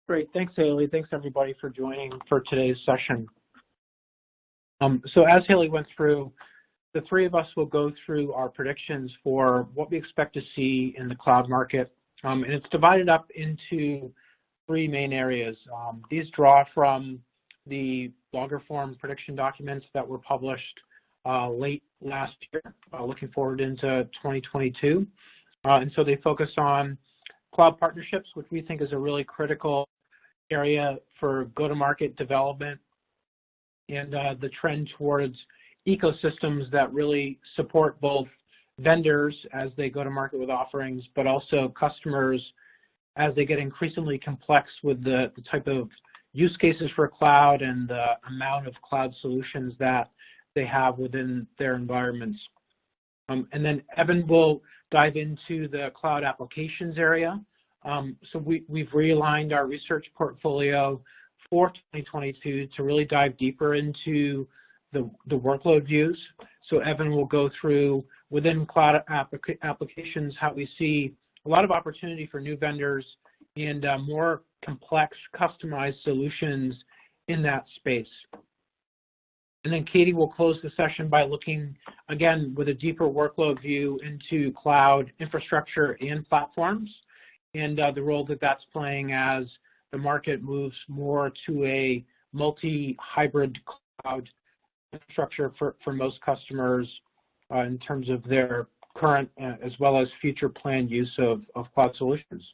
Great. Thanks, Haley. Thanks, everybody, for joining for today's session. So as Haley went through, the three of us will go through our predictions for what we expect to see in the cloud market. And it's divided up into three main areas. These draw from the longer form prediction documents that were published late last year, looking forward into 2022. And so they focus on cloud partnerships, which we think is a really critical area for go-to-market development, and the trend towards ecosystems that really support both vendors as they go to market with offerings, but also customers as they get increasingly complex with the type of use cases for cloud and the amount of cloud solutions that they have within their environments. And then Evan will dive into the cloud applications area. So we've realigned our research portfolio for 2022 to really dive deeper into the workload views. So Evan will go through within cloud applications how we see a lot of opportunity for new vendors and more complex customized solutions in that space. And then Catie will close the session by looking, again, with a deeper workload view into cloud infrastructure and platforms and the role that that's playing as the market moves more to a multi-hybrid cloud infrastructure for most customers in terms of their current as well as future planned use of cloud solutions.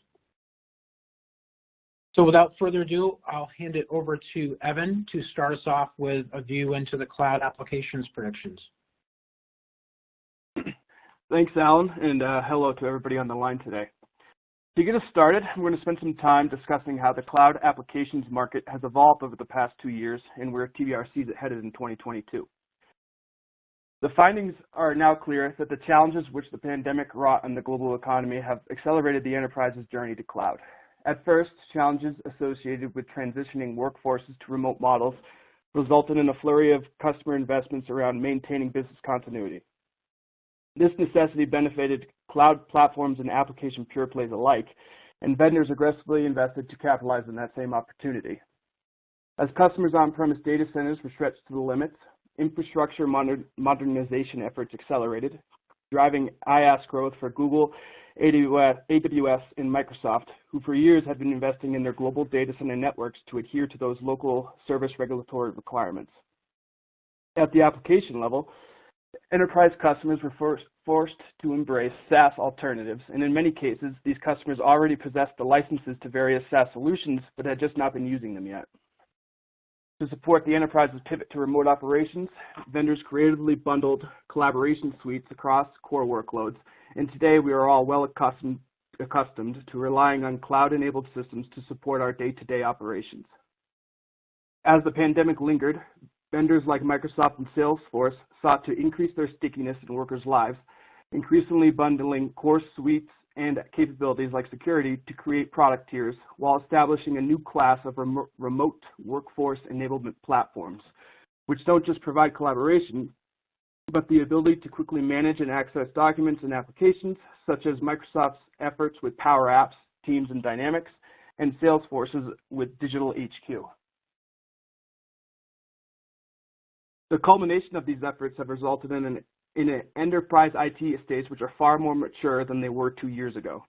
So without further ado, I'll hand it over to Evan to start us off with a view into the cloud applications predictions. Thanks, Allan, and hello to everybody on the line today. To get us started, we're going to spend some time discussing how the cloud applications market has evolved over the past 2 years and where TBR sees it headed in 2022. The findings are now clear that the challenges which the pandemic wrought on the global economy have accelerated the enterprise's journey to cloud. At first, challenges associated with transitioning workforces to remote models resulted in a flurry of customer investments around maintaining business continuity. This necessity benefited cloud platforms and application pure plays alike, and vendors aggressively invested to capitalize on that same opportunity. As customers' on-premise data centers were stretched to the limits, infrastructure modernization efforts accelerated, driving IaaS growth for Google, AWS, and Microsoft, who for years had been investing in their global data center networks to adhere to those local service regulatory requirements. At the application level, enterprise customers were forced to embrace SaaS alternatives, and in many cases, these customers already possessed the licenses to various SaaS solutions, but had just not been using them yet. To support the enterprise's pivot to remote operations, vendors creatively bundled collaboration suites across core workloads, and today we are all well accustomed to relying on cloud-enabled systems to support our day-to-day operations. As the pandemic lingered, vendors like Microsoft and Salesforce sought to increase their stickiness in workers' lives, increasingly bundling core suites and capabilities like security to create product tiers while establishing a new class of remote workforce enablement platforms, which don't just provide collaboration, but the ability to quickly manage and access documents and applications, such as Microsoft's efforts with Power Apps, Teams, and Dynamics, and Salesforce's with Digital HQ. The culmination of these efforts have resulted in an enterprise IT estates which are far more mature than they were 2 years ago.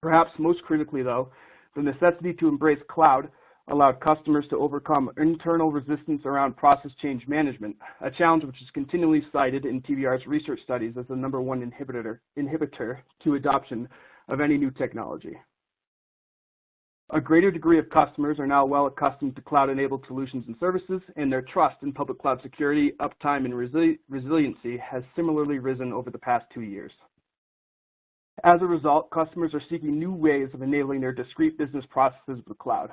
Perhaps most critically, though, the necessity to embrace cloud allowed customers to overcome internal resistance around process change management, a challenge which is continually cited in TBR's research studies as the #1 inhibitor to adoption of any new technology. A greater degree of customers are now well accustomed to cloud-enabled solutions and services, and their trust in public cloud security, uptime, and resiliency has similarly risen over the past 2 years. As a result, customers are seeking new ways of enabling their discrete business processes with the cloud.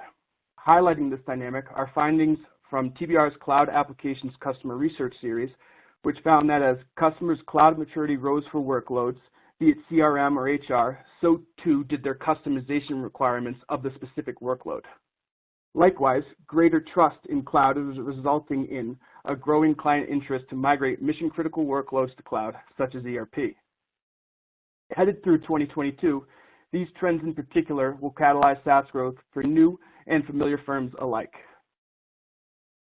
Highlighting this dynamic are findings from TBR's Cloud Applications Customer Research Series, which found that as customers' cloud maturity rose for workloads, be it CRM or HR, so too did their customization requirements of the specific workload. Likewise, greater trust in cloud is resulting in a growing client interest to migrate mission-critical workloads to cloud, such as ERP. Headed through 2022, These trends in particular will catalyze SaaS growth for new and familiar firms alike.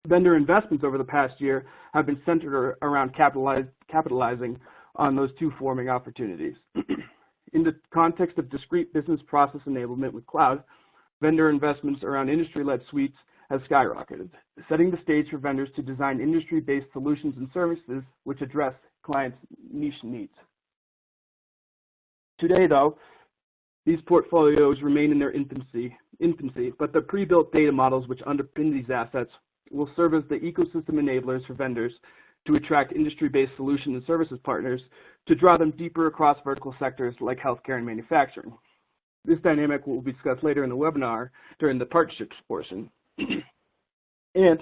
Vendor investments over the past year have been centered around capitalizing on those two forming opportunities. In the context of discrete business process enablement with cloud, vendor investments around industry-led suites have skyrocketed, setting the stage for vendors to design industry-based solutions and services which address clients' niche needs. Today, though, these portfolios remain in their infancy, but the pre-built data models which underpin these assets will serve as the ecosystem enablers for vendors to attract industry-based solution and services partners to draw them deeper across vertical sectors like healthcare and manufacturing. This dynamic will be discussed later in the webinar during the partnerships portion. And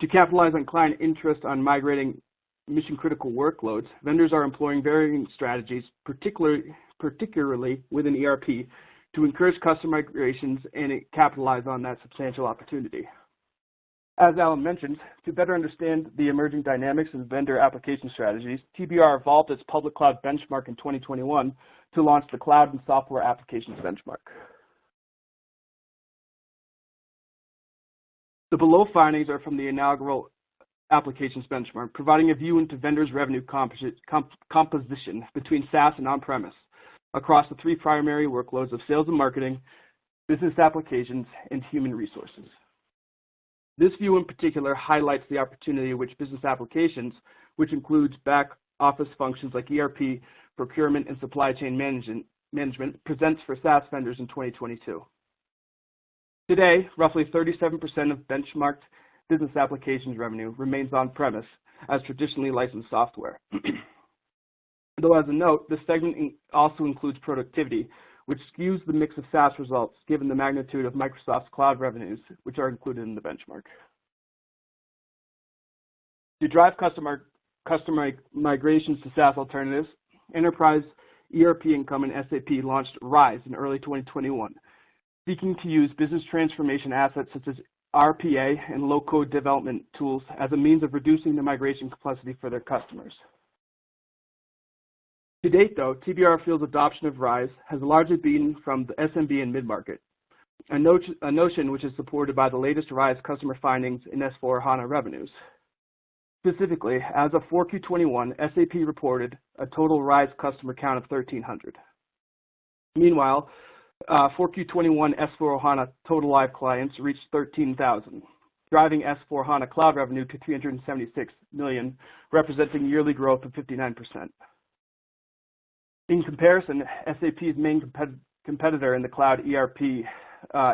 to capitalize on client interest on migrating mission-critical workloads, vendors are employing varying strategies, particularly within ERP, to encourage customer migrations and capitalize on that substantial opportunity. As Allan mentioned, to better understand the emerging dynamics in vendor application strategies, TBR evolved its public cloud benchmark in 2021 to launch the Cloud and Software Applications Benchmark. The below findings are from the inaugural Applications Benchmark, providing a view into vendors' revenue composition between SaaS and on-premise across the three primary workloads of sales and marketing, business applications, and human resources. This view in particular highlights the opportunity which business applications, which includes back office functions like ERP, procurement, and supply chain management, presents for SaaS vendors in 2022. Today, roughly 37% of benchmarked business applications revenue remains on-premise as traditionally licensed software. Though as a note, this segment also includes productivity, which skews the mix of SaaS results given the magnitude of Microsoft's cloud revenues, which are included in the benchmark. To drive customer migrations to SaaS alternatives, enterprise ERP incumbent SAP launched RISE in early 2021, seeking to use business transformation assets such as RPA and low-code development tools as a means of reducing the migration complexity for their customers. To date, though, TBR feels adoption of RISE has largely been from the SMB and mid-market, a notion which is supported by the latest RISE customer findings in S/4HANA revenues. Specifically, as of 4Q21, SAP reported a total RISE customer count of 1,300. Meanwhile, 4Q21 S/4HANA total live clients reached 13,000, driving S/4HANA cloud revenue to $376 million, representing yearly growth of 59%. In comparison, SAP's main competitor in the cloud ERP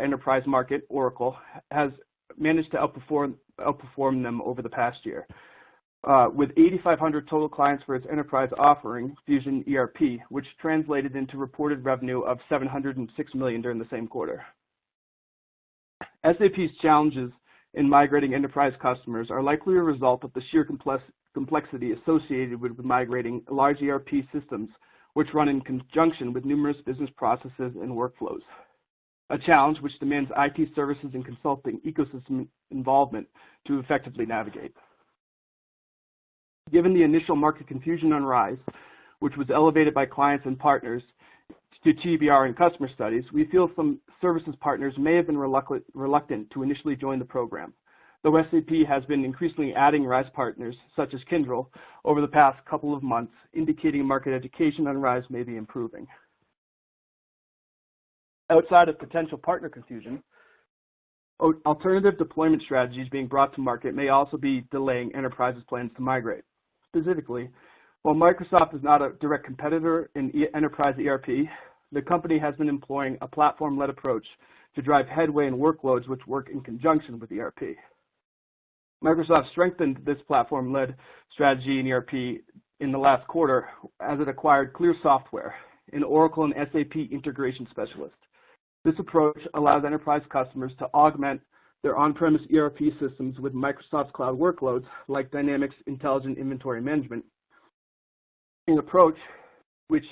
enterprise market, Oracle, has managed to outperform them over the past year, with 8,500 total clients for its enterprise offering, Fusion ERP, which translated into reported revenue of $706 million during the same quarter. SAP's challenges in migrating enterprise customers are likely a result of the sheer complexity associated with migrating large ERP systems, which run in conjunction with numerous business processes and workflows, a challenge which demands IT services and consulting ecosystem involvement to effectively navigate. Given the initial market confusion on RISE, which was elevated by clients and partners to TBR and customer studies, we feel some services partners may have been reluctant to initially join the program, though SAP has been increasingly adding RISE partners, such as Kyndryl, over the past couple of months, indicating market education on RISE may be improving. Outside of potential partner confusion, alternative deployment strategies being brought to market may also be delaying enterprises' plans to migrate. Specifically, while Microsoft is not a direct competitor in enterprise ERP, the company has been employing a platform-led approach to drive headway in workloads which work in conjunction with ERP. Microsoft strengthened this platform-led strategy in ERP in the last quarter as it acquired Clear Software, an Oracle and SAP integration specialist. This approach allows enterprise customers to augment their on-premise ERP systems with Microsoft's cloud workloads like Dynamics Intelligent Inventory Management, an approach which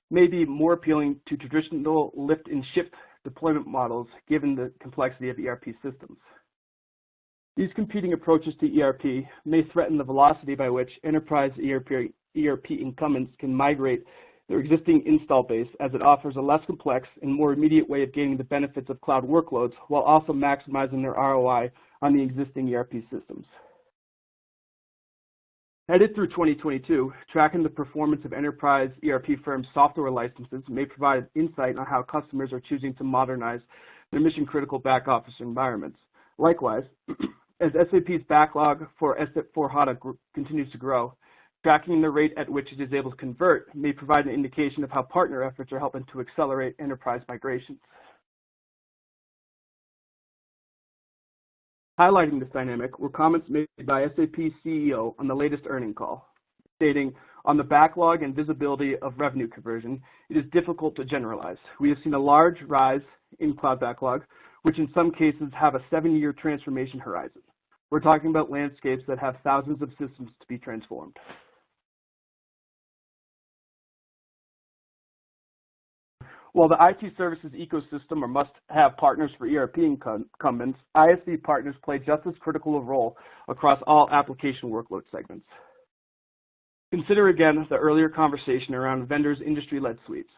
may be more appealing to traditional lift and shift deployment models given the complexity of ERP systems. These competing approaches to ERP may threaten the velocity by which enterprise ERP incumbents can migrate their existing install base, as it offers a less complex and more immediate way of gaining the benefits of cloud workloads while also maximizing their ROI on the existing ERP systems. Headed through 2022, tracking the performance of enterprise ERP firms' software licenses may provide insight on how customers are choosing to modernize their mission-critical back-office environments. Likewise, as SAP's backlog for S/4HANA continues to grow, tracking the rate at which it is able to convert may provide an indication of how partner efforts are helping to accelerate enterprise migrations. Highlighting this dynamic were comments made by SAP's CEO on the latest earnings call, stating, "On the backlog and visibility of revenue conversion, it is difficult to generalize. We have seen a large rise in cloud backlog, which in some cases have a 7-year transformation horizon. We're talking about landscapes that have thousands of systems to be transformed." While the IT services ecosystem are must-have partners for ERP incumbents, ISV partners play just as critical a role across all application workload segments. Consider again the earlier conversation around vendors' industry-led suites.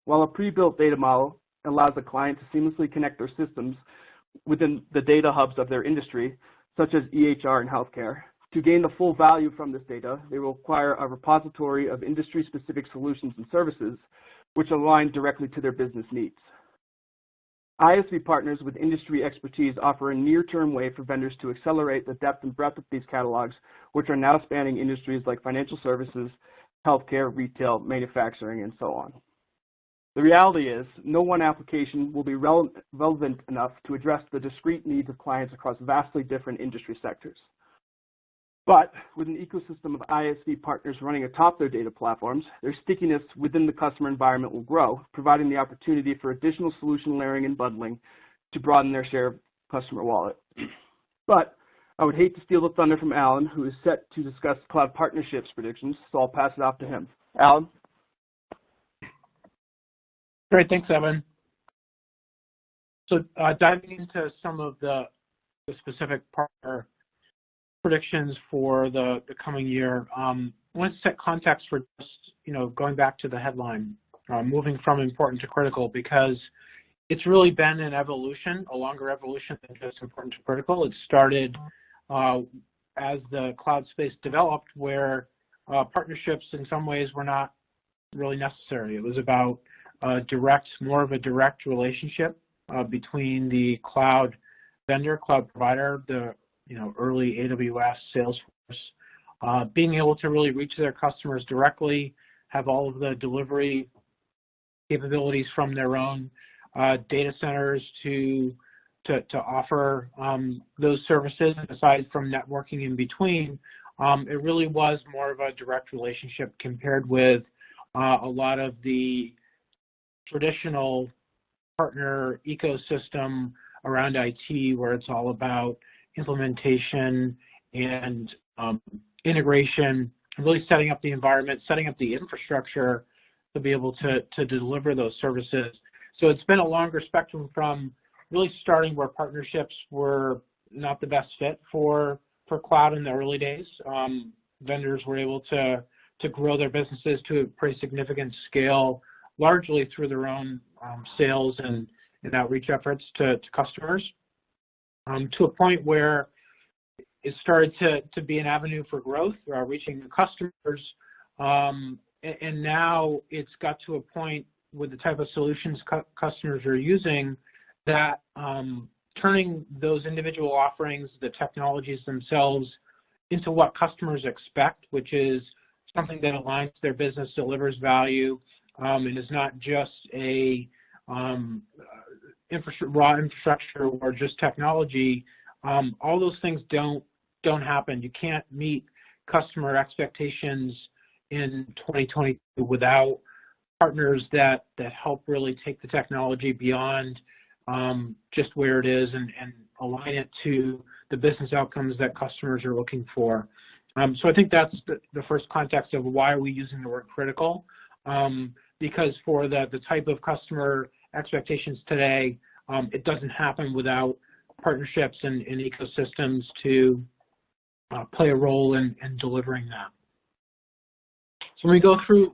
While a pre-built data model allows a client to seamlessly connect their systems within the data hubs of their industry, such as EHR and healthcare, to gain the full value from this data, they will require a repository of industry-specific solutions and services which align directly to their business needs. ISV partners with industry expertise offer a near-term way for vendors to accelerate the depth and breadth of these catalogs, which are now spanning industries like financial services, healthcare, retail, manufacturing, and so on. The reality is, no one application will be relevant enough to address the discrete needs of clients across vastly different industry sectors. But with an ecosystem of ISV partners running atop their data platforms, their stickiness within the customer environment will grow, providing the opportunity for additional solution layering and bundling to broaden their share of customer wallet. But I would hate to steal the thunder from Allan, who is set to discuss cloud partnerships predictions, so I'll pass it off to him. Allan? Great, thanks, Evan. So diving into some of the specific partner predictions for the coming year, I want to set context for just, going back to the headline, moving from important to critical, because it's really been an evolution, a longer evolution than just important to critical. It started as the cloud space developed, where partnerships in some ways were not really necessary. It was about more of a direct relationship between the cloud vendor, cloud provider, the early AWS, Salesforce, being able to really reach their customers directly, have all of the delivery capabilities from their own data centers to offer those services. Aside from networking in between, it really was more of a direct relationship compared with a lot of the traditional partner ecosystem around IT, where it's all about implementation and integration, really setting up the environment, setting up the infrastructure to be able to deliver those services. So it's been a longer spectrum from really starting where partnerships were not the best fit for cloud in the early days. Vendors were able to grow their businesses to a pretty significant scale, largely through their own sales and outreach efforts to customers, to a point where it started to be an avenue for growth, reaching the customers, and now it's got to a point with the type of solutions customers are using that turning those individual offerings, the technologies themselves, into what customers expect, which is something that aligns to their business, delivers value, and is not just a raw infrastructure or just technology. All those things don't happen. You can't meet customer expectations in 2022 without partners that help really take the technology beyond just where it is and align it to the business outcomes that customers are looking for. So I think that's the first context of why are we using the word critical, because for the type of customer expectations today, it doesn't happen without partnerships and ecosystems to play a role in delivering that. So when we go through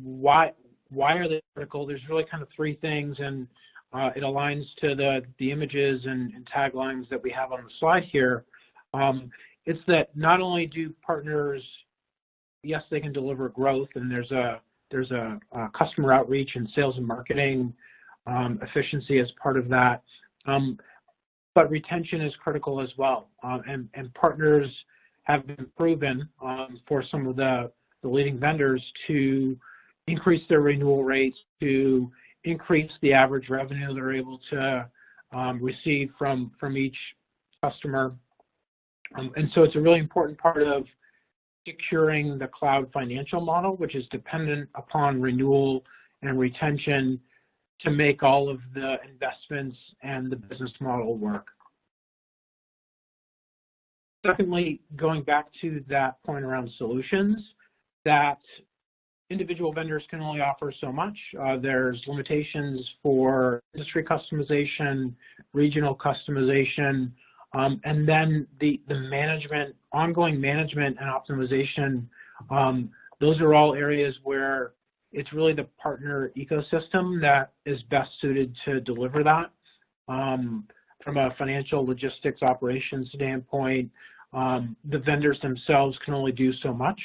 why are they critical? There's really kind of three things, and it aligns to the images and taglines that we have on the slide here. It's that not only do partners, yes, they can deliver growth, and there's a customer outreach and sales and marketing efficiency as part of that, but retention is critical as well. And partners have been proven for some of the leading vendors to increase their renewal rates, to increase the average revenue they're able to receive from each customer. And so it's a really important part of securing the cloud financial model, which is dependent upon renewal and retention to make all of the investments and the business model work. Secondly, going back to that point around solutions, that individual vendors can only offer so much. There's limitations for industry customization, regional customization, and then the management, ongoing management and optimization. Those are all areas where it's really the partner ecosystem that is best suited to deliver that. From a financial logistics operations standpoint, the vendors themselves can only do so much.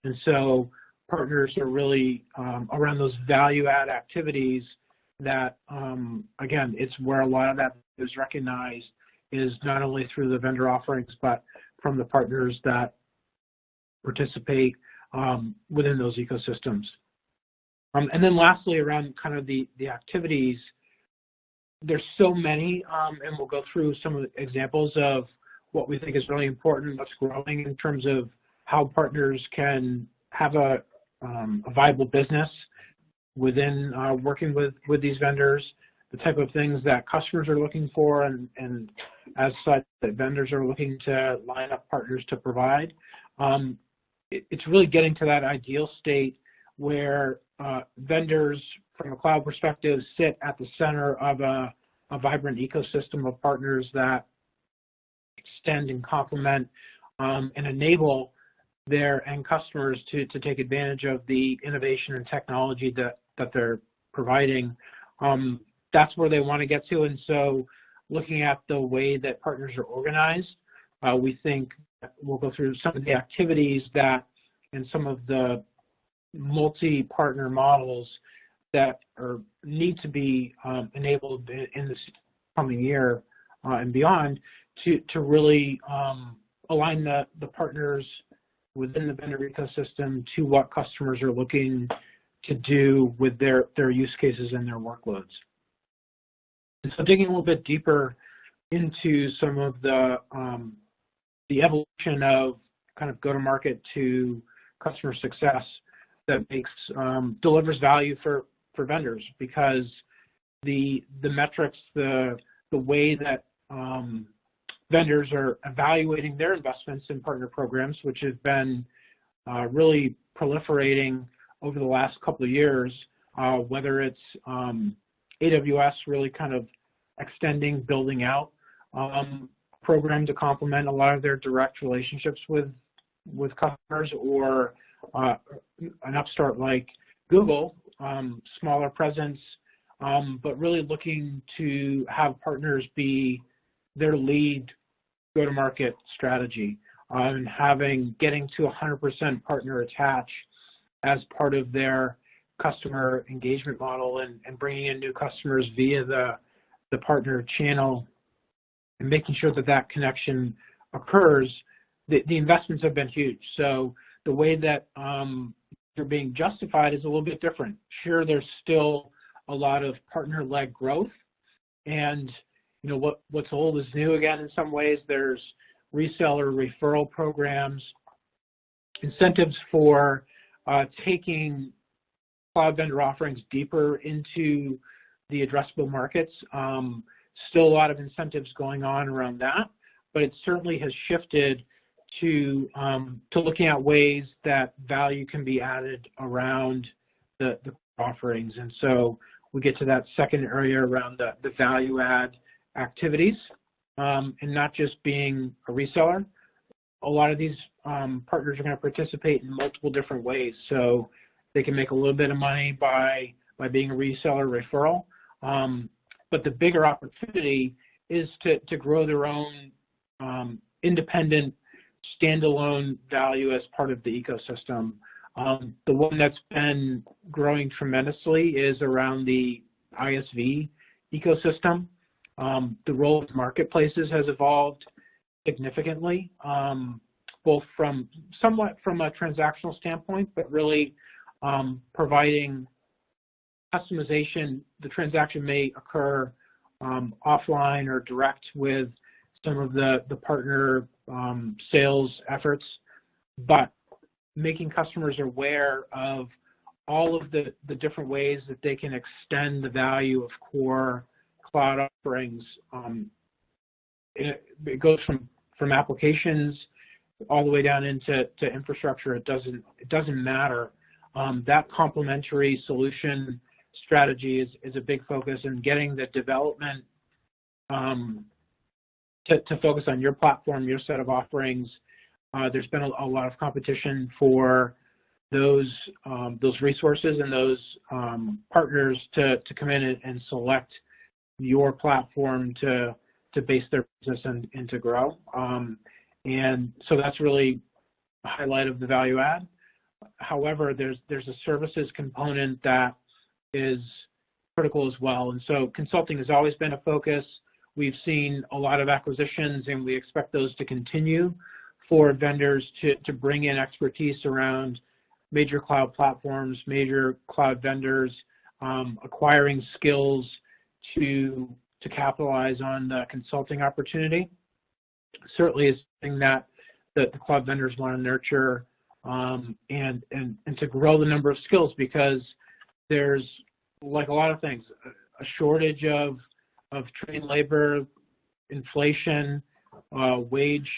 And so partners are really around those value add activities that, again, it's where a lot of that is recognized, is not only through the vendor offerings, but from the partners that participate within those ecosystems. And then lastly, around kind of the activities, there's so many, and we'll go through some of the examples of what we think is really important, what's growing in terms of how partners can have a viable business within working with these vendors, the type of things that customers are looking for, and as such, that vendors are looking to line up partners to provide. It's really getting to that ideal state where vendors, from a cloud perspective, sit at the center of a vibrant ecosystem of partners that extend and complement and enable their end customers to take advantage of the innovation and technology that they're providing. That's where they want to get to. And so looking at the way that partners are organized, we think we'll go through some of the activities that and some of the multi-partner models that need to be enabled in this coming year and beyond to really align the partners within the vendor ecosystem to what customers are looking to do with their use cases and their workloads. And so digging a little bit deeper into some of the evolution of kind of go-to-market to customer success that delivers value for vendors, because the metrics, the way that vendors are evaluating their investments in partner programs, which have been really proliferating over the last couple of years, whether it's AWS really kind of extending, building out program to complement a lot of their direct relationships with customers, or an upstart like Google, smaller presence, but really looking to have partners be their lead go-to-market strategy, and getting to 100% partner attach as part of their customer engagement model, and bringing in new customers via the partner channel, and making sure that connection occurs. The investments have been huge. So the way that they're being justified is a little bit different. Sure, there's still a lot of partner-led growth, and what's old is new again in some ways. There's reseller referral programs, incentives for taking cloud vendor offerings deeper into the addressable markets. Still a lot of incentives going on around that, but it certainly has shifted to looking at ways that value can be added around the offerings. And so we get to that second area around the value add activities, and not just being a reseller. A lot of these partners are going to participate in multiple different ways. So They can make a little bit of money by being a reseller referral. But the bigger opportunity is to grow their own independent, standalone value as part of the ecosystem. The one that's been growing tremendously is around the ISV ecosystem. The role of marketplaces has evolved significantly, both somewhat from a transactional standpoint, but really providing customization. The transaction may occur offline or direct with some of the partner sales efforts, but making customers aware of all of the different ways that they can extend the value of core cloud offerings. It goes from applications all the way down into infrastructure. It doesn't matter. That complementary solution strategy is a big focus, and getting the development to focus on your platform, your set of offerings. There's been a lot of competition for those resources and those partners to come in and select your platform to base their business and to grow. And so that's really a highlight of the value add. However, there's a services component that is critical as well. And so consulting has always been a focus. We've seen a lot of acquisitions, and we expect those to continue for vendors to bring in expertise around major cloud platforms, major cloud vendors, acquiring skills to capitalize on the consulting opportunity. Certainly is something that the cloud vendors want to nurture and to grow the number of skills, because there's, like a lot of things, a shortage of trained labor, inflation, wage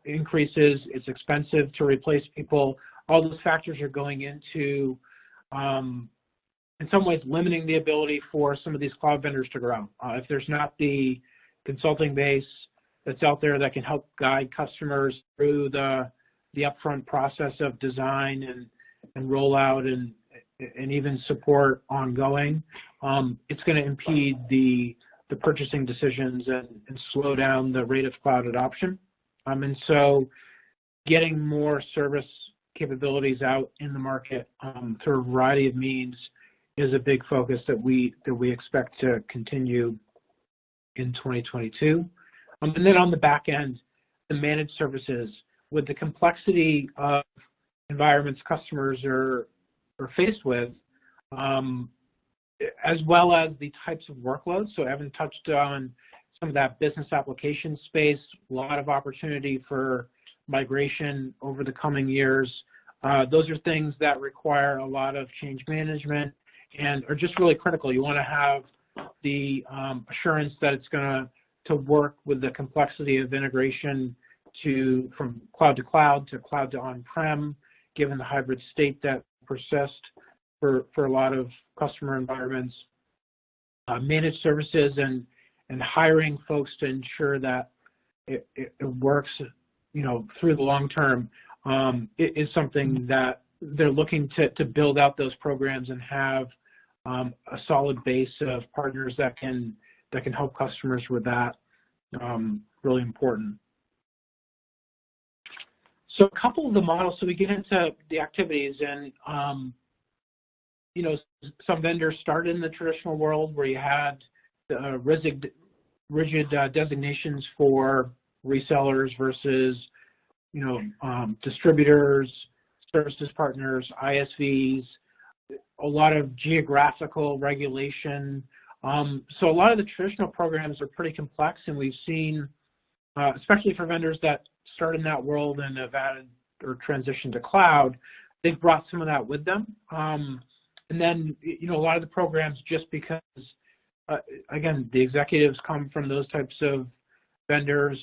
increases. It's expensive to replace people. All those factors are going into, in some ways, limiting the ability for some of these cloud vendors to grow. If there's not the consulting base that's out there that can help guide customers through the upfront process of design and rollout and even support ongoing, it's going to impede the purchasing decisions and slow down the rate of cloud adoption. And so getting more service capabilities out in the market through a variety of means is a big focus that we expect to continue in 2022. And then on the back end, the managed services, with the complexity of environments customers are faced with, as well as the types of workloads. So Evan touched on some of that business application space, a lot of opportunity for migration over the coming years. Those are things that require a lot of change management and are just really critical. You want to have the assurance that it's going to work with the complexity of integration from cloud to on-prem, given the hybrid state that persists for a lot of customer environments. Managed services and hiring folks to ensure that it works, through the long term, is something that they're looking to build out those programs and have a solid base of partners that can help customers with that. Really important. So a couple of the models, so we get into the activities, and some vendors started in the traditional world where you had rigid designations for resellers versus distributors, services partners, ISVs, a lot of geographical regulation. So a lot of the traditional programs are pretty complex, and we've seen, especially for vendors that start in that world and have added or transitioned to cloud, they've brought some of that with them. And then, a lot of the programs, just because, again, the executives come from those types of vendors,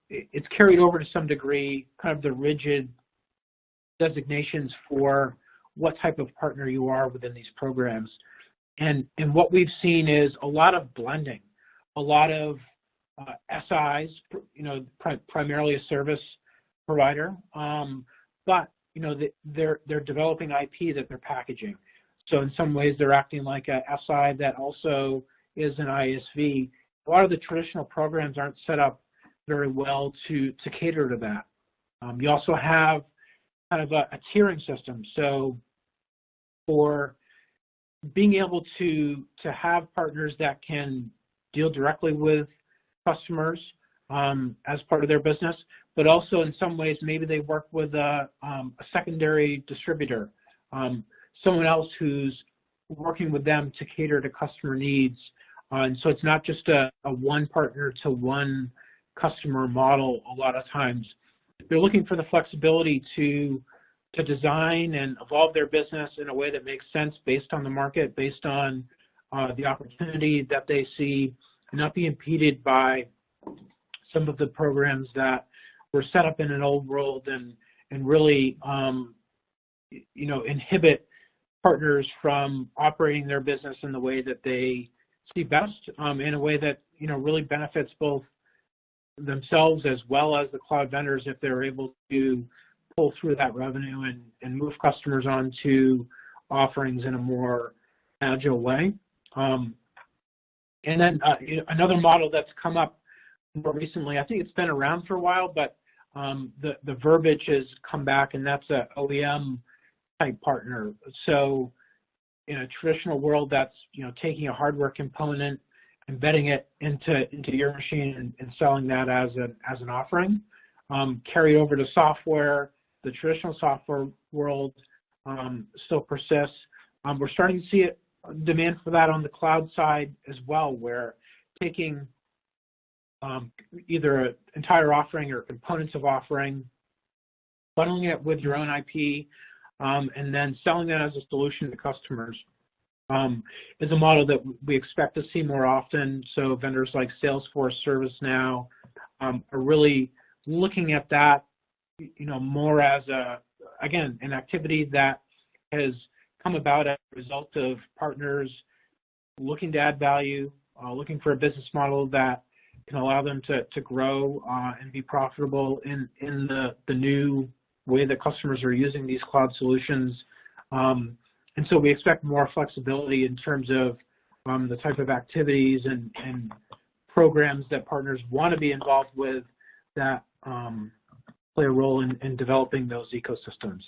it's carried over to some degree, kind of the rigid designations for what type of partner you are within these programs. And what we've seen is a lot of blending, a lot of SIs, primarily a service provider, but they're developing IP that they're packaging. So in some ways, they're acting like a SI that also is an ISV. A lot of the traditional programs aren't set up very well to cater to that. You also have kind of a tiering system. So for being able to have partners that can deal directly with customers as part of their business, but also in some ways maybe they work with a secondary distributor, someone else who's working with them to cater to customer needs. And so it's not just a one partner to one customer model a lot of times. They're looking for the flexibility to design and evolve their business in a way that makes sense based on the market, based on the opportunity that they see, and not be impeded by some of the programs that were set up in an old world and really inhibit partners from operating their business in the way that they see best, in a way that really benefits both themselves as well as the cloud vendors if they're able to pull through that revenue and move customers onto offerings in a more agile way. And then another model that's come up more recently, I think it's been around for a while, but the verbiage has come back, and that's a OEM type partner. So in a traditional world, that's taking a hardware component, embedding it into your machine and selling that as an offering. Carry over to software. The traditional software world still persists. We're starting to see demand for that on the cloud side as well, where taking either an entire offering or components of offering, bundling it with your own IP, and then selling that as a solution to customers is a model that we expect to see more often. So vendors like Salesforce, ServiceNow are really looking at that, more as an activity that has come about as a result of partners looking to add value, looking for a business model that can allow them to grow and be profitable in the new way that customers are using these cloud solutions. And so we expect more flexibility in terms of the type of activities and programs that partners want to be involved with that play a role in developing those ecosystems.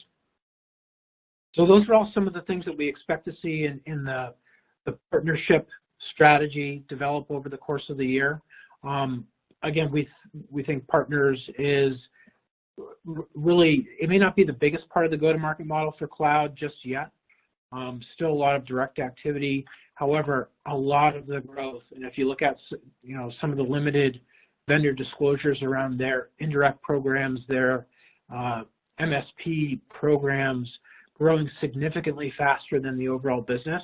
So those are all some of the things that we expect to see in the partnership strategy develop over the course of the year. Again, we think partners is really, it may not be the biggest part of the go-to-market model for cloud just yet. Still a lot of direct activity. However, a lot of the growth, and if you look at some of the limited vendor disclosures around their indirect programs, their MSP programs growing significantly faster than the overall business.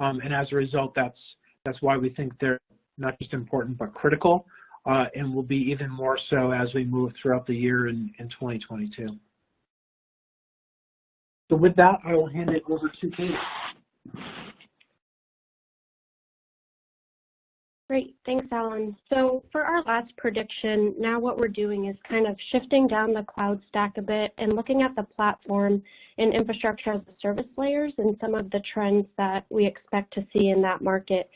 And as a result, that's why we think they're not just important but critical, and will be even more so as we move throughout the year in 2022. So with that, I will hand it over to Catie. Great, thanks, Allan. So for our last prediction, now what we're doing is kind of shifting down the cloud stack a bit and looking at the platform and infrastructure as a service layers and some of the trends that we expect to see in that market.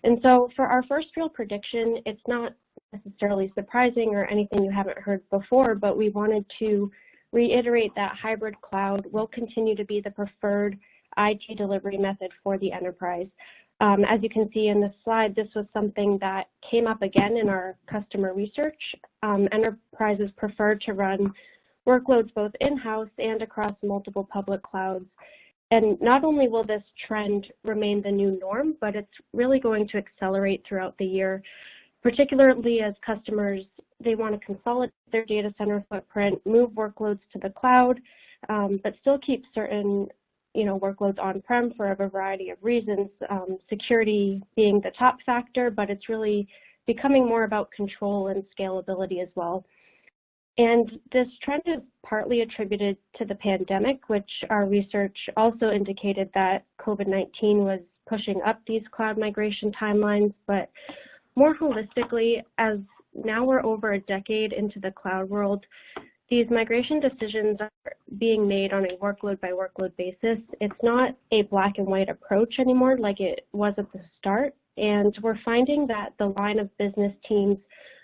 And so for our first real prediction, it's not necessarily surprising or anything you haven't heard before, but we wanted to reiterate that hybrid cloud will continue to be the preferred IT delivery method for the enterprise. As you can see in this slide, this was something that came up again in our customer research. Enterprises prefer to run workloads both in-house and across multiple public clouds. And not only will this trend remain the new norm, but it's really going to accelerate throughout the year, particularly as customers, they want to consolidate their data center footprint, move workloads to the cloud, but still keep certain workloads on-prem for a variety of reasons, security being the top factor, but it's really becoming more about control and scalability as well. And this trend is partly attributed to the pandemic, which our research also indicated that COVID-19 was pushing up these cloud migration timelines, but more holistically, as now we're over a decade into the cloud world, these migration decisions are being made on a workload by workload basis. It's not a black and white approach anymore like it was at the start. And we're finding that the line of business teams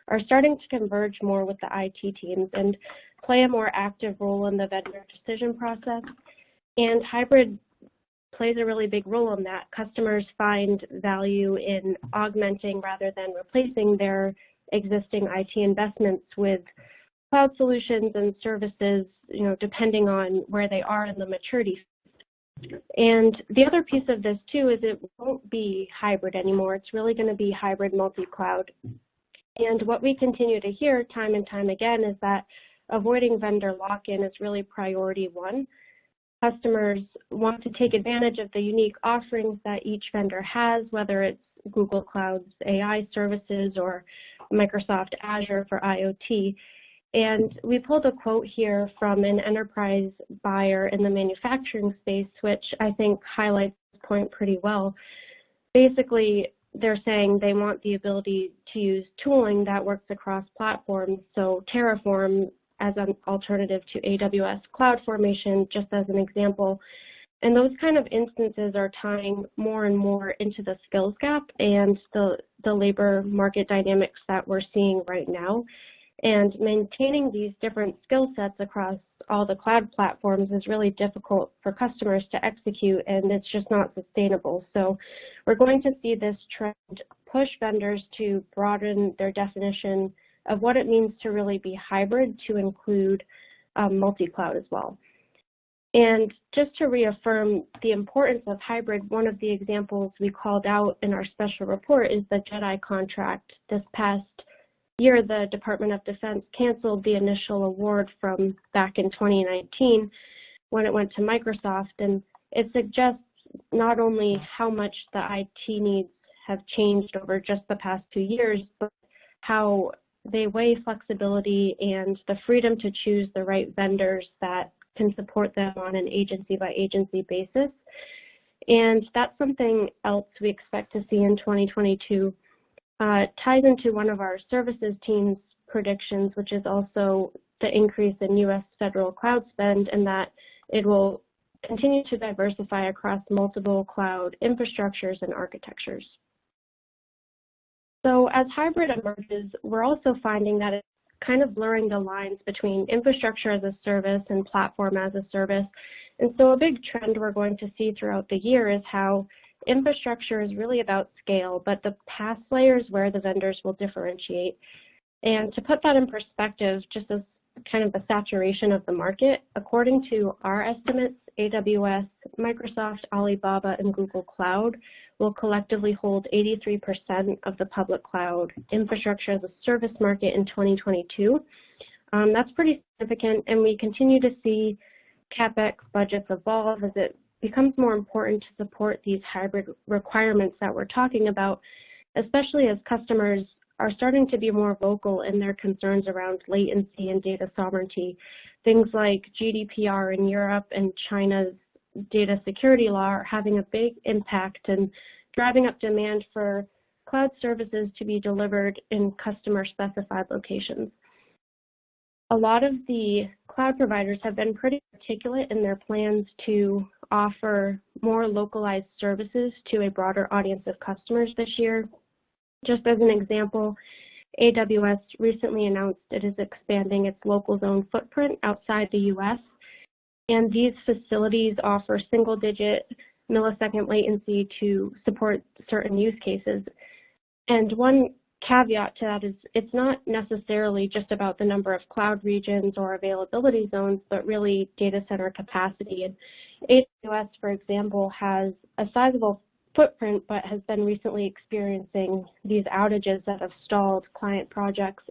are starting to converge more with the IT teams and play a more active role in the vendor decision process. And hybrid plays a really big role in that. Customers find value in augmenting rather than replacing their existing IT investments with cloud solutions and services, depending on where they are in the maturity. And the other piece of this too is it won't be hybrid anymore. It's really going to be hybrid multi-cloud. And what we continue to hear time and time again is that avoiding vendor lock-in is really priority one. Customers want to take advantage of the unique offerings that each vendor has, whether it's Google Cloud's AI services or Microsoft Azure for IoT. And we pulled a quote here from an enterprise buyer in the manufacturing space, which I think highlights this point pretty well. Basically, they're saying they want the ability to use tooling that works across platforms, so Terraform as an alternative to AWS CloudFormation, just as an example. And those kind of instances are tying more and more into the skills gap and the labor market dynamics that we're seeing right now. And maintaining these different skill sets across all the cloud platforms is really difficult for customers to execute, and it's just not sustainable. So we're going to see this trend push vendors to broaden their definition of what it means to really be hybrid to include multi-cloud as well. And just to reaffirm the importance of hybrid, one of the examples we called out in our special report is the JEDI contract. This past year, the Department of Defense canceled the initial award from back in 2019 when it went to Microsoft, and it suggests not only how much the IT needs have changed over just the past 2 years, but how they weigh flexibility and the freedom to choose the right vendors that can support them on an agency-by-agency basis. And that's something else we expect to see in 2022. Ties into one of our services team's predictions, which is also the increase in U.S. federal cloud spend, and that it will continue to diversify across multiple cloud infrastructures and architectures. So as hybrid emerges, we're also finding that it's kind of blurring the lines between infrastructure as a service and platform as a service. And so a big trend we're going to see throughout the year is how infrastructure is really about scale, but the PaaS layer is where the vendors will differentiate. And to put that in perspective, just as kind of the saturation of the market, according to our estimates, AWS, Microsoft, Alibaba, and Google Cloud will collectively hold 83% of the public cloud infrastructure as a service market in 2022. That's pretty significant, and we continue to see CapEx budgets evolve as it becomes more important to support these hybrid requirements that we're talking about, especially as customers are starting to be more vocal in their concerns around latency and data sovereignty. Things like GDPR in Europe and China's data security law are having a big impact and driving up demand for cloud services to be delivered in customer-specified locations. A lot of the cloud providers have been pretty articulate in their plans to offer more localized services to a broader audience of customers this year. Just as an example, AWS recently announced it is expanding its local zone footprint outside the US, and these facilities offer single-digit millisecond latency to support certain use cases. And one caveat to that is it's not necessarily just about the number of cloud regions or availability zones, but really data center capacity. And AWS, for example, has a sizable footprint, but has been recently experiencing these outages that have stalled client projects.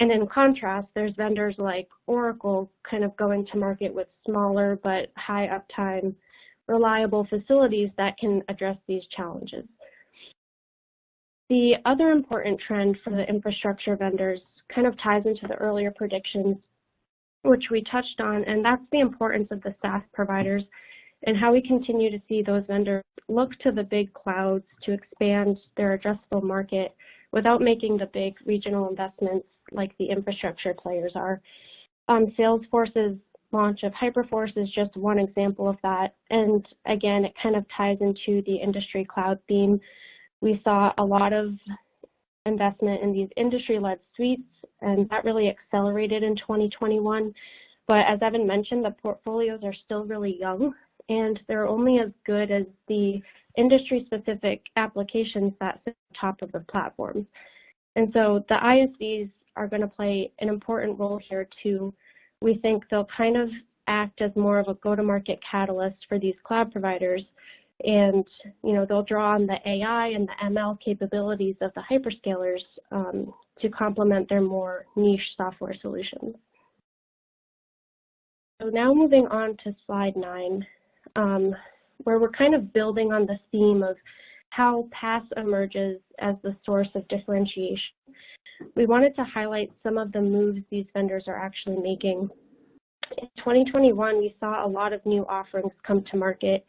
And in contrast, there's vendors like Oracle kind of going to market with smaller but high uptime, reliable facilities that can address these challenges. The other important trend for the infrastructure vendors kind of ties into the earlier predictions, which we touched on, and that's the importance of the SaaS providers and how we continue to see those vendors look to the big clouds to expand their addressable market without making the big regional investments like the infrastructure players are. Salesforce's launch of Hyperforce is just one example of that. And again, it kind of ties into the industry cloud theme. We saw a lot of investment in these industry-led suites, and that really accelerated in 2021. But as Evan mentioned, the portfolios are still really young, and they're only as good as the industry-specific applications that sit on top of the platforms. And so the ISVs are going to play an important role here too. We think they'll kind of act as more of a go-to-market catalyst for these cloud providers, and they'll draw on the AI and the ML capabilities of the hyperscalers to complement their more niche software solutions. So now moving on to slide 9, where we're kind of building on the theme of how PaaS emerges as the source of differentiation. We wanted to highlight some of the moves these vendors are actually making. In 2021, we saw a lot of new offerings come to market,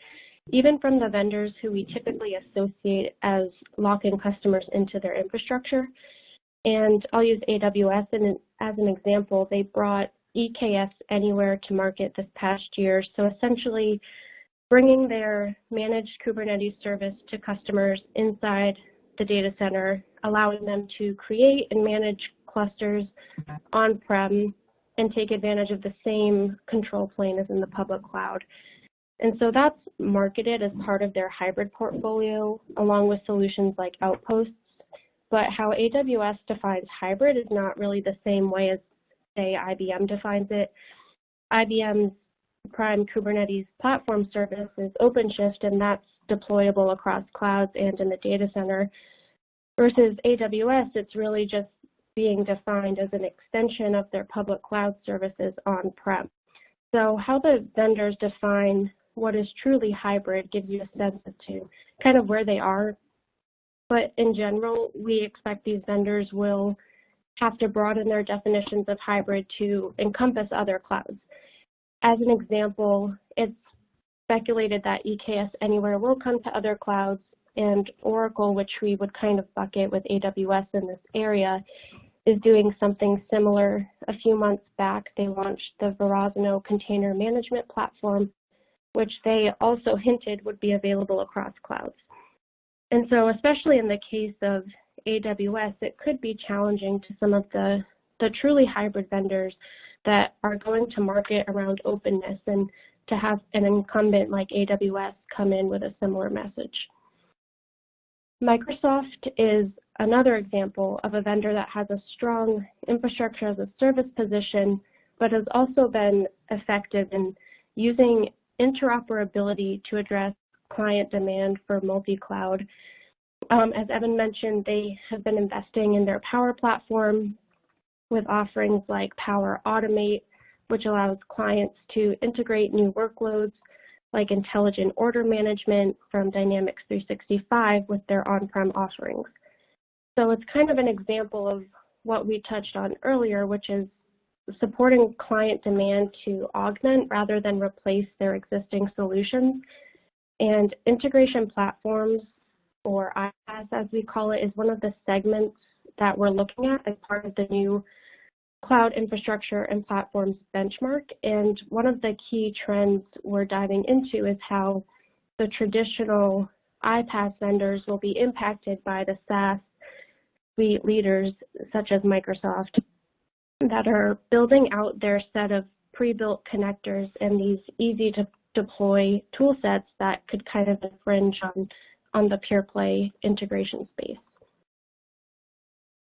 even from the vendors who we typically associate as locking customers into their infrastructure. And I'll use AWS as an example. They brought EKS Anywhere to market this past year. So essentially bringing their managed Kubernetes service to customers inside the data center, allowing them to create and manage clusters on-prem and take advantage of the same control plane as in the public cloud. And so that's marketed as part of their hybrid portfolio, along with solutions like Outposts. But how AWS defines hybrid is not really the same way as, say, IBM defines it. IBM's prime Kubernetes platform service is OpenShift, and that's deployable across clouds and in the data center. Versus AWS, it's really just being defined as an extension of their public cloud services on-prem. So how the vendors define what is truly hybrid gives you a sense as to kind of where they are. But in general, we expect these vendors will have to broaden their definitions of hybrid to encompass other clouds. As an example, it's speculated that EKS Anywhere will come to other clouds, and Oracle, which we would kind of bucket with AWS in this area, is doing something similar. A few months back, they launched the Verrazano container management platform, which they also hinted would be available across clouds. And so especially in the case of AWS, it could be challenging to some of the truly hybrid vendors that are going to market around openness, and to have an incumbent like AWS come in with a similar message. Microsoft is another example of a vendor that has a strong infrastructure as a service position, but has also been effective in using interoperability to address client demand for multi-cloud. As Evan mentioned, they have been investing in their Power Platform with offerings like Power Automate, which allows clients to integrate new workloads like intelligent order management from Dynamics 365 with their on-prem offerings. So it's kind of an example of what we touched on earlier, which is supporting client demand to augment rather than replace their existing solutions. And integration platforms, or IaaS as we call it, is one of the segments that we're looking at as part of the new Cloud Infrastructure and Platforms benchmark. And one of the key trends we're diving into is how the traditional iPaaS vendors will be impacted by the Saas suite leaders, such as Microsoft, that are building out their set of pre-built connectors and these easy-to-deploy tool sets that could kind of infringe on the pure play integration space.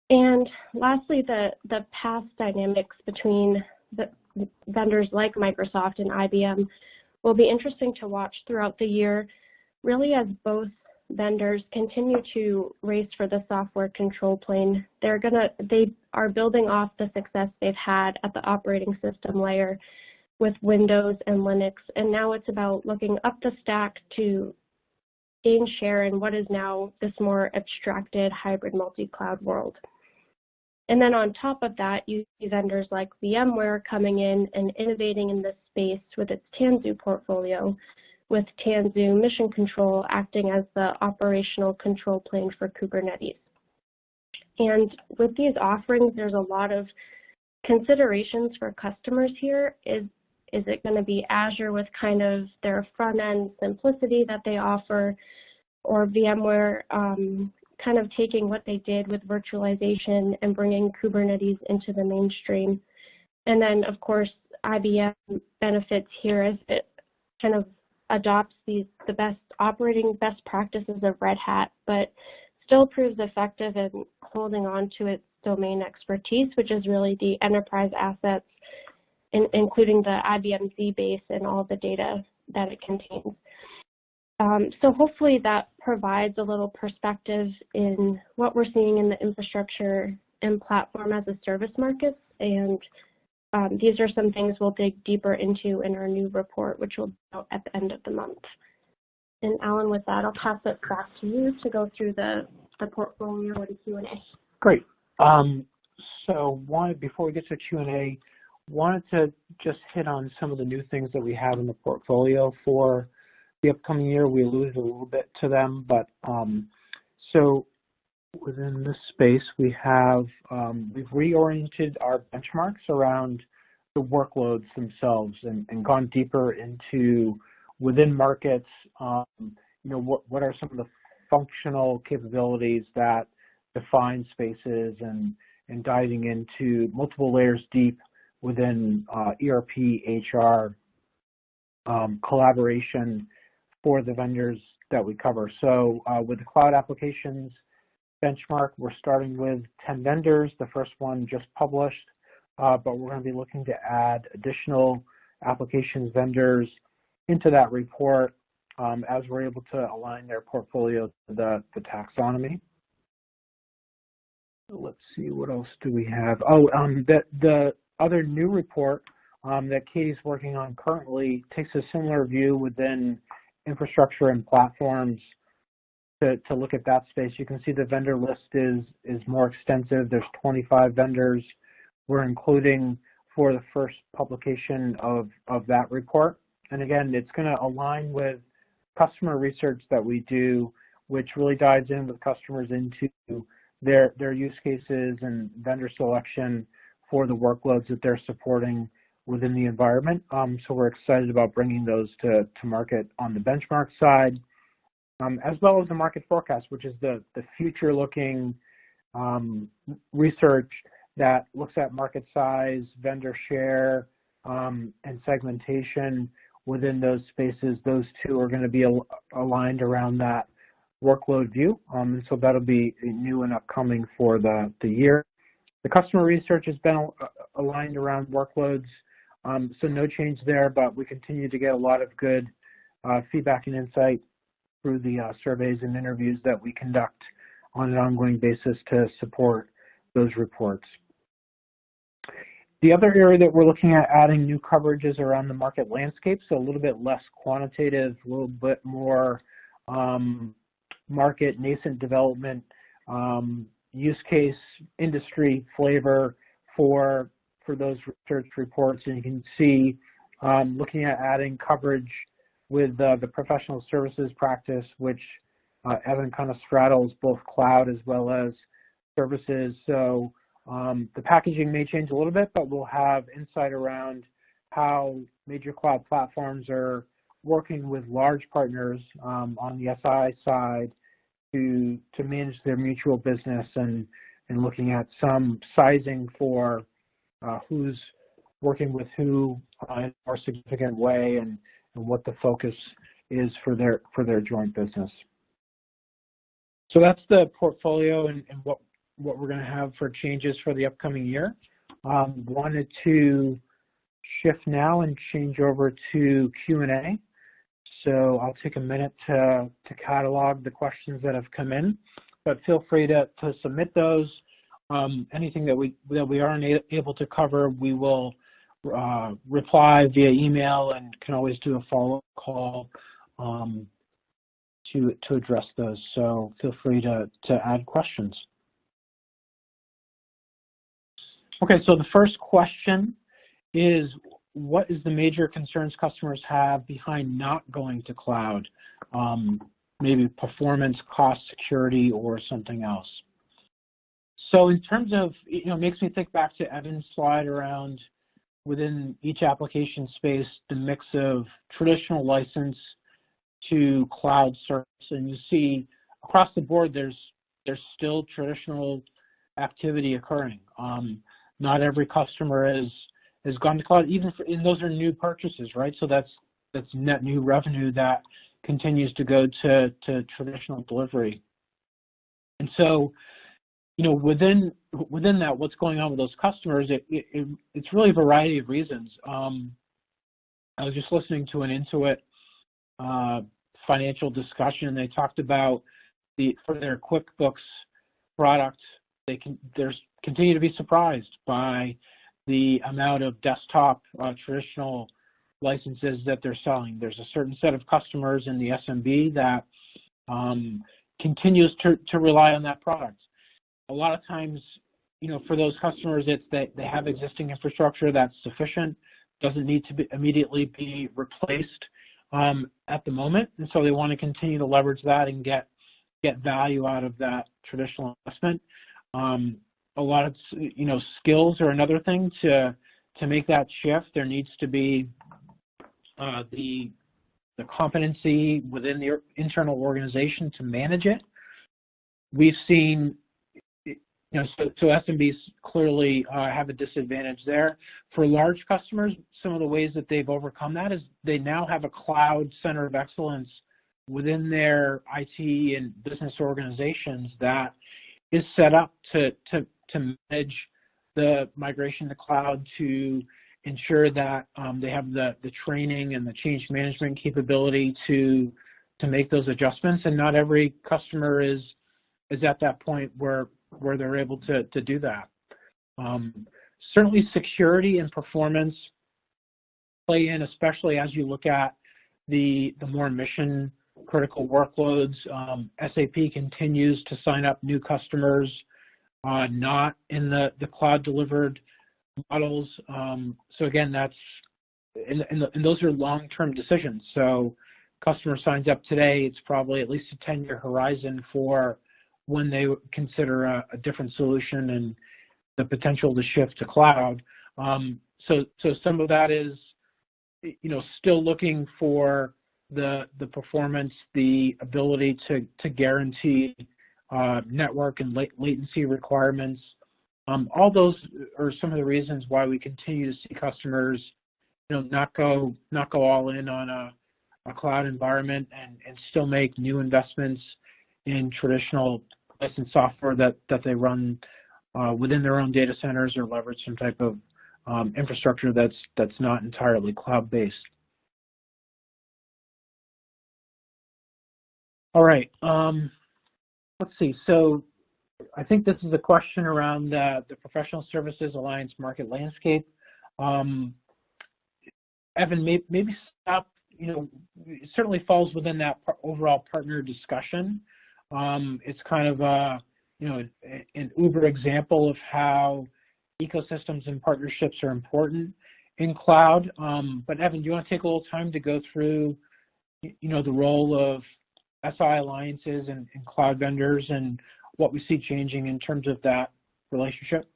And lastly, the PaaS dynamics between the vendors like Microsoft and IBM will be interesting to watch throughout the year, really as both vendors continue to race for the software control plane. They are building off the success they've had at the operating system layer with Windows and Linux, and now it's about looking up the stack to gain share in what is now this more abstracted hybrid multi-cloud world. And then on top of that, you see vendors like VMware coming in and innovating in this space with its Tanzu portfolio, with Tanzu Mission Control acting as the operational control plane for Kubernetes. And with these offerings, there's a lot of considerations for customers here is it going to be Azure with kind of their front-end simplicity that they offer, or VMware kind of taking what they did with virtualization and bringing Kubernetes into the mainstream? And then, of course, IBM benefits here as it kind of adopts the operating best practices of Red Hat, but still proves effective in holding on to its domain expertise, which is really the enterprise assets, including the IBM Z base and all the data that it contains. So hopefully that provides a little perspective in what we're seeing in the infrastructure and platform as a service markets, and these are some things we'll dig deeper into in our new report, which will be out at the end of the month. And Allan, with that, I'll pass it back to you to go through the portfolio and Q&A. Great. So before we get to Q&A, wanted to just hit on some of the new things that we have in the portfolio for the upcoming year. We alluded a little bit to them, but so within this space, we have we've reoriented our benchmarks around the workloads themselves and gone deeper into within markets. What are some of the functional capabilities that define spaces, and diving into multiple layers deep within ERP, HR, collaboration for the vendors that we cover. So with the cloud applications benchmark, we're starting with 10 vendors. The first one just published, but we're going to be looking to add additional applications vendors into that report as we're able to align their portfolio to the taxonomy. Let's see, what else do we have? The other new report that Catie's working on currently takes a similar view within infrastructure and platforms to look at that space. You can see the vendor list is more extensive. There's 25 vendors we're including for the first publication of that report. And again, it's going to align with customer research that we do, which really dives in with customers into their use cases and vendor selection for the workloads that they're supporting within the environment. So we're excited about bringing those to market on the benchmark side, as well as the market forecast, which is the future-looking research that looks at market size, vendor share, and segmentation within those spaces. Those two are going to be aligned around that workload view, and so that'll be new and upcoming for the year. The customer research has been aligned around workloads, so no change there, but we continue to get a lot of good feedback and insight through the surveys and interviews that we conduct on an ongoing basis to support those reports. The other area that we're looking at adding new coverage is around the market landscape, so a little bit less quantitative, a little bit more market nascent development, use case, industry flavor for those research reports. And you can see looking at adding coverage with the professional services practice, which Evan kind of straddles both cloud as well as services. So the packaging may change a little bit, but we'll have insight around how major cloud platforms are working with large partners on the SI side to manage their mutual business, and looking at some sizing for who's working with who in a more significant way, and what the focus is for their joint business. So that's the portfolio and what we're going to have for changes for the upcoming year. Wanted to shift now and change over to Q&A. So I'll take a minute to catalog the questions that have come in, but feel free to submit those. Anything that we aren't able to cover, we will reply via email, and can always do a follow-up call to address those. So feel free to add questions. Okay, so the first question is, what is the major concerns customers have behind not going to cloud? Maybe performance, cost, security, or something else. So in terms of, it makes me think back to Evan's slide around within each application space, the mix of traditional license to cloud service. And you see across the board, there's still traditional activity occurring. Not every customer has gone to cloud, and those are new purchases, right? So that's net new revenue that continues to go to traditional delivery. And so, within that, what's going on with those customers, it's really a variety of reasons. I was just listening to an Intuit financial discussion. They talked about for their QuickBooks product, they continue to be surprised by the amount of desktop traditional licenses that they're selling. There's a certain set of customers in the SMB that continues to rely on that product. A lot of times, for those customers, it's that they have existing infrastructure that's sufficient, doesn't need to immediately be replaced at the moment, and so they want to continue to leverage that and get value out of that traditional investment. A lot of skills are another thing to make that shift. There needs to be the competency within the internal organization to manage it. We've seen, so SMBs clearly have a disadvantage there. For large customers, some of the ways that they've overcome that is they now have a cloud center of excellence within their IT and business organizations that is set up to manage the migration to cloud, to ensure that they have the training and the change management capability to make those adjustments. And not every customer is at that point where they're able to do that. Certainly security and performance play in, especially as you look at the more mission critical workloads. SAP continues to sign up new customers, not in the cloud delivered models. So again, and those are long-term decisions. So customer signs up today, it's probably at least a 10-year horizon for when they consider a different solution and the potential to shift to cloud. So some of that is, still looking for the performance, the ability to guarantee network and latency requirements. All those are some of the reasons why we continue to see customers, not go all in on a cloud environment and still make new investments in traditional licensed software that they run within their own data centers or leverage some type of infrastructure that's not entirely cloud-based. All right, let's see. So I think this is a question around the professional services alliance market landscape. Evan, maybe stop, it certainly falls within that overall partner discussion. It's kind of an uber example of how ecosystems and partnerships are important in cloud. But Evan, do you want to take a little time to go through, the role of SI alliances and cloud vendors and what we see changing in terms of that relationship?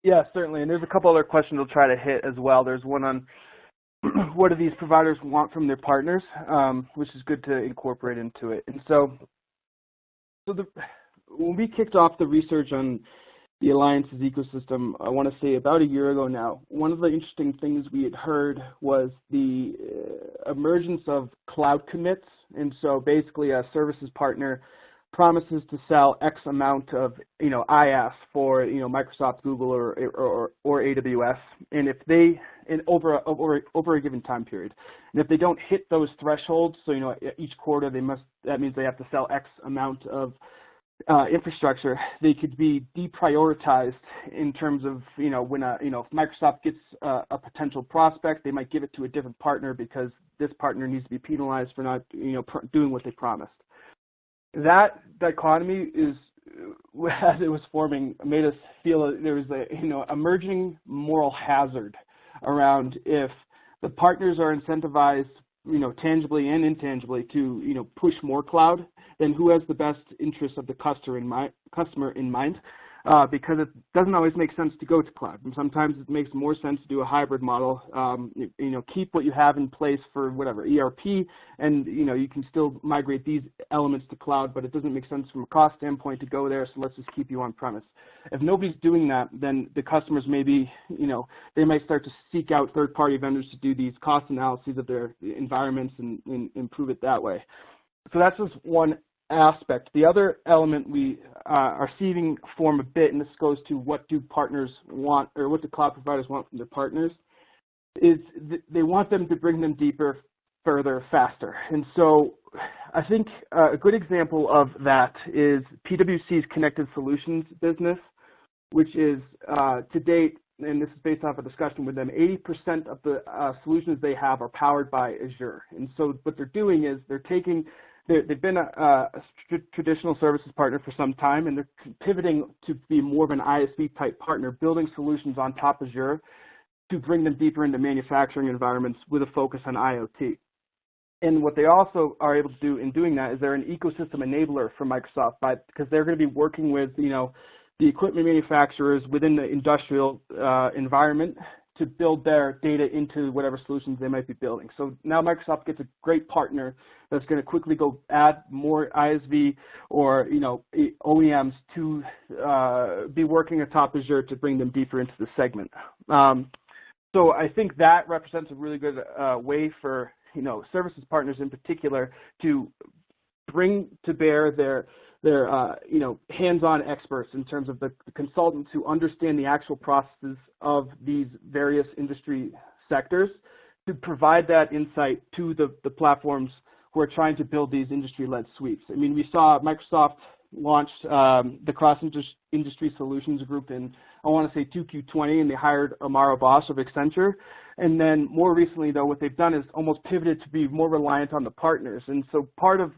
Yeah, certainly. And there's a couple other questions we'll try to hit as well. There's one on what do these providers want from their partners, which is good to incorporate into it. And so when we kicked off the research on the alliances ecosystem, I want to say about a year ago now, one of the interesting things we had heard was the emergence of cloud commits. And so basically a services partner promises to sell X amount of, IaaS for, Microsoft, Google, or AWS, and if they, over a given time period, and if they don't hit those thresholds, so each quarter that means they have to sell X amount of infrastructure, they could be deprioritized in terms of, when if Microsoft gets a potential prospect, they might give it to a different partner because this partner needs to be penalized for not, doing what they promised. That dichotomy is, as it was forming, made us feel there was a, emerging moral hazard around if the partners are incentivized tangibly and intangibly to, push more cloud, then who has the best interest of the customer in mind? Because it doesn't always make sense to go to cloud. And sometimes it makes more sense to do a hybrid model, keep what you have in place for whatever, ERP, and, you can still migrate these elements to cloud, but it doesn't make sense from a cost standpoint to go there, so let's just keep you on premise. If nobody's doing that, then the customers maybe, they might start to seek out third-party vendors to do these cost analyses of their environments and improve it that way. So that's just one aspect. The other element we are seeing form a bit, and this goes to what do partners want, or what do cloud providers want from their partners, is they want them to bring them deeper, further, faster. And so I think a good example of that is PwC's Connected Solutions business, which is to date, and this is based off a discussion with them, 80% of the solutions they have are powered by Azure. And so what they're doing is they've been a traditional services partner for some time, and they're pivoting to be more of an ISV type partner, building solutions on top of Azure to bring them deeper into manufacturing environments with a focus on IoT. And what they also are able to do in doing that is they're an ecosystem enabler for Microsoft, because they're going to be working with the equipment manufacturers within the industrial environment to build their data into whatever solutions they might be building. So now Microsoft gets a great partner that's going to quickly go add more ISV or OEMs to be working atop Azure to bring them deeper into the segment. So I think that represents a really good way for services partners in particular to bring to bear their hands-on experts in terms of the consultants who understand the actual processes of these various industry sectors to provide that insight to the platforms who are trying to build these industry-led suites. I mean, we saw Microsoft launched the Cross-Industry Solutions Group in, I want to say, 2Q20, and they hired Amaro Bosch of Accenture. And then more recently, though, what they've done is almost pivoted to be more reliant on the partners. And so part of,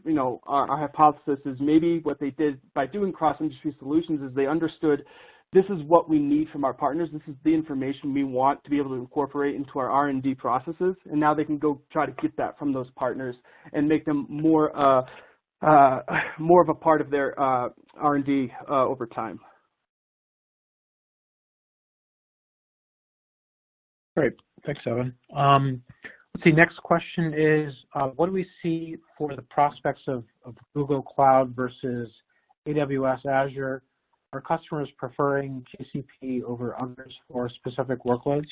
our hypothesis is maybe what they did by doing cross-industry solutions is they understood this is what we need from our partners. This is the information we want to be able to incorporate into our R&D processes. And now they can go try to get that from those partners and make them more of a part of their R&D over time. Great. Thanks, Evan. Let's see, next question is, what do we see for the prospects of Google Cloud versus AWS Azure? Are customers preferring GCP over others for specific workloads?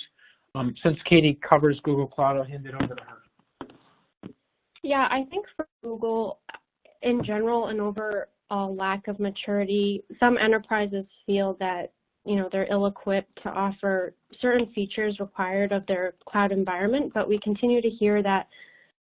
Since Catie covers Google Cloud, I'll hand it over to her. Yeah, I think for Google, in general, an overall lack of maturity, some enterprises feel that they're ill-equipped to offer certain features required of their cloud environment, but we continue to hear that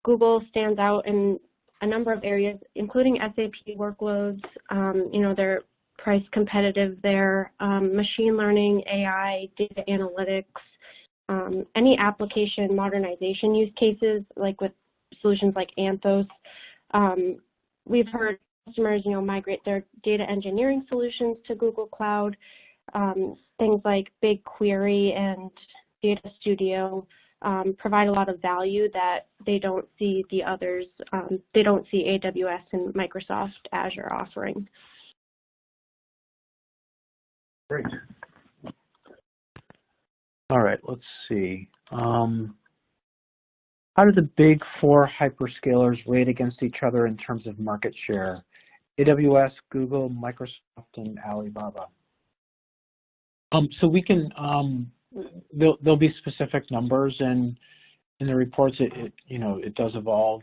Google stands out in a number of areas, including SAP workloads. They're price competitive there, machine learning, AI, data analytics, any application modernization use cases, like with solutions like Anthos. We've heard customers, migrate their data engineering solutions to Google Cloud. Things like BigQuery and Data Studio provide a lot of value that they don't see the others, they don't see AWS and Microsoft Azure offering. Great. All right, let's see. How do the big four hyperscalers rate against each other in terms of market share? AWS, Google, Microsoft, and Alibaba. So we can, there'll be specific numbers, and in the reports, it does evolve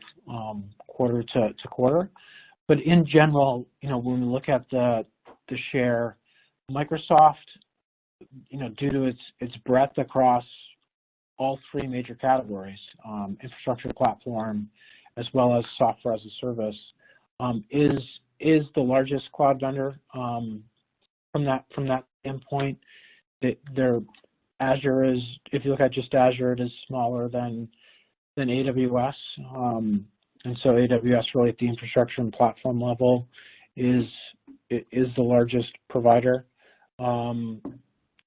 quarter to quarter. But in general, when we look at the share, Microsoft, due to its breadth across all three major categories, infrastructure platform, as well as software as a service, is the largest cloud vendor from that standpoint. Their Azure is, if you look at just Azure, it is smaller than AWS, and so AWS really at the infrastructure and platform level is the largest provider.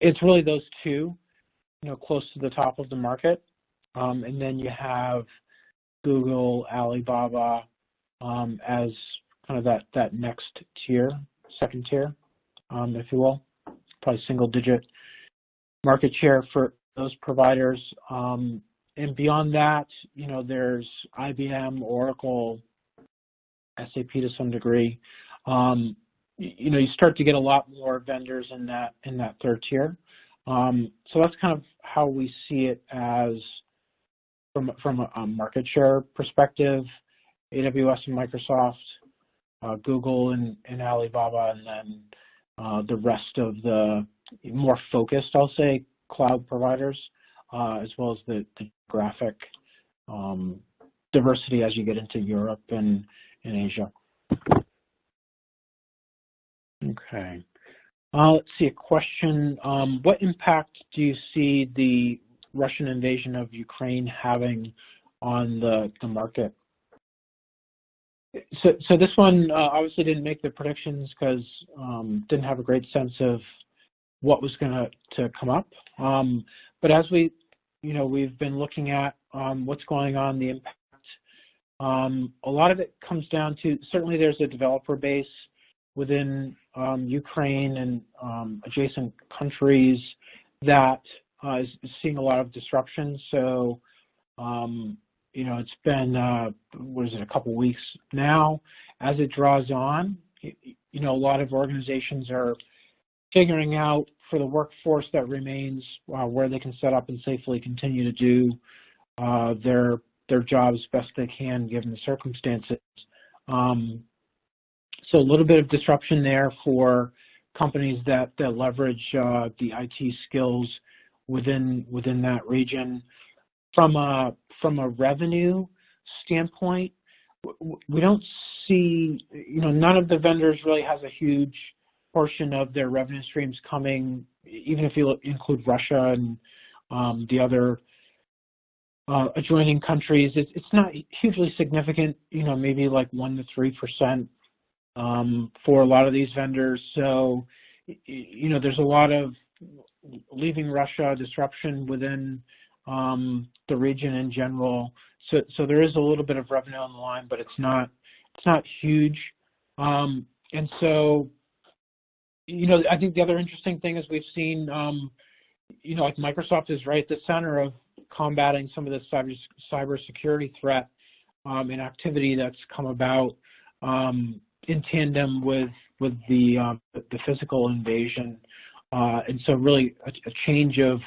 It's really those two, close to the top of the market, and then you have Google, Alibaba as kind of that next tier, second tier, if you will, probably single-digit market share for those providers. And beyond that, there's IBM, Oracle, SAP to some degree. You start to get a lot more vendors in that third tier. So that's kind of how we see it as from a market share perspective. AWS and Microsoft, Google and Alibaba, and then the rest of the more focused, I'll say, cloud providers, as well as the geographic diversity as you get into Europe and Asia. Okay. Let's see, a question. What impact do you see the Russian invasion of Ukraine having on the market? So this one obviously didn't make the predictions because didn't have a great sense of what was going to come up. But as we've been looking at what's going on, the impact, a lot of it comes down to, certainly there's a developer base within Ukraine and adjacent countries that is seeing a lot of disruption. So, it's been, a couple weeks now. As it draws on, a lot of organizations are figuring out for the workforce that remains where they can set up and safely continue to do their jobs best they can given the circumstances. So a little bit of disruption there for companies that leverage the IT skills within that region. From a revenue standpoint, we don't see, none of the vendors really has a huge portion of their revenue streams coming, even if you include Russia and the other adjoining countries. It's not hugely significant, maybe like 1 to 3% for a lot of these vendors. So, there's a lot of leaving Russia disruption within the region in general. So there is a little bit of revenue on the line, but it's not huge. And so, I think the other interesting thing is we've seen, like Microsoft is right at the center of combating some of the cybersecurity threat and activity that's come about in tandem with the physical invasion. And so really a change of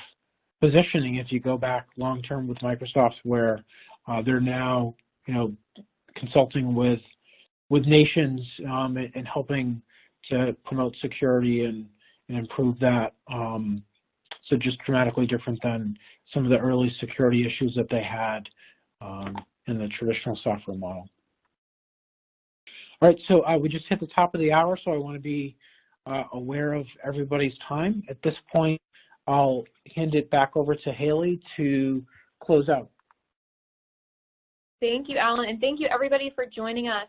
positioning if you go back long term with Microsoft, where they're now, consulting with nations and helping to promote security and improve that. So just dramatically different than some of the early security issues that they had in the traditional software model. All right, so we just hit the top of the hour, so I want to be aware of everybody's time. At this point, I'll hand it back over to Haley to close out. Thank you, Allan, and thank you everybody for joining us.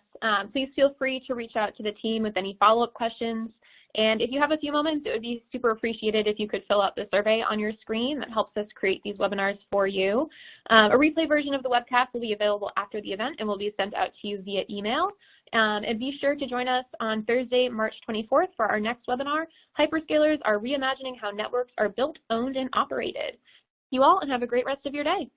Please feel free to reach out to the team with any follow-up questions. And if you have a few moments, it would be super appreciated if you could fill out the survey on your screen. That helps us create these webinars for you. A replay version of the webcast will be available after the event and will be sent out to you via email. And be sure to join us on Thursday, March 24th for our next webinar. Hyperscalers are reimagining how networks are built, owned, and operated. Thank you all, and have a great rest of your day.